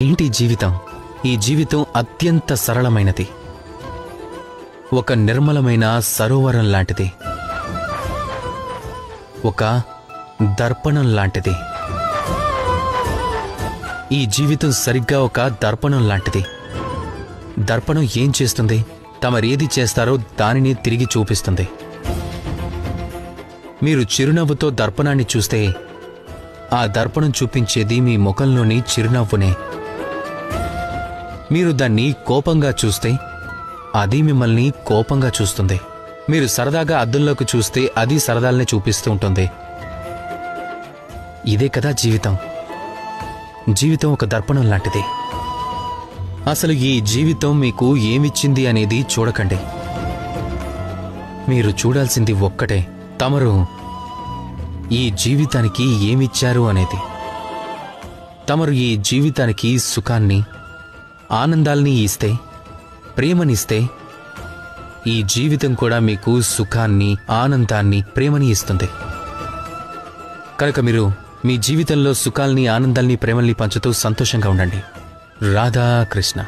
ఏంటి జీవితం? ఈ జీవితం అత్యంత సరళమైనది. ఒక నిర్మలమైన సరోవరం లాంటిది. ఒక దర్పణం లాంటిది. ఈ జీవితం సరిగ్గా ఒక దర్పణం లాంటిది. దర్పణం ఏం చేస్తుంది? తమరేది చేస్తారో దానిని తిరిగి చూపిస్తుంది. మీరు చిరునవ్వుతో దర్పణాన్ని చూస్తే ఆ దర్పణం చూపించేది మీ ముఖంలోని చిరునవ్వునే. మీరు దాన్ని కోపంగా చూస్తే అది మిమ్మల్ని కోపంగా చూస్తుంది. మీరు సరదాగా అద్దంలోకి చూస్తే అది సరదాల్ని చూపిస్తూ ఉంటుంది. ఇదే కదా జీవితం. జీవితం ఒక దర్పణం లాంటిది. అసలు ఈ జీవితం మీకు ఏమిచ్చింది అనేది చూడకండి. మీరు చూడాల్సింది ఒక్కటే, తమరు ఈ జీవితానికి ఏమిచ్చారు అనేది. తమరు ఈ జీవితానికి సుఖాన్ని, ఆనందాల్ని ఇస్తే, ప్రేమనిస్తే, ఈ జీవితం కూడా మీకు సుఖాన్ని, ఆనందాన్ని, ప్రేమని ఇస్తుంది. కనుక మీరు మీ జీవితంలో సుఖాల్ని, ఆనందాల్ని, ప్రేమల్ని పంచుతూ సంతోషంగా ఉండండి. రాధాకృష్ణ.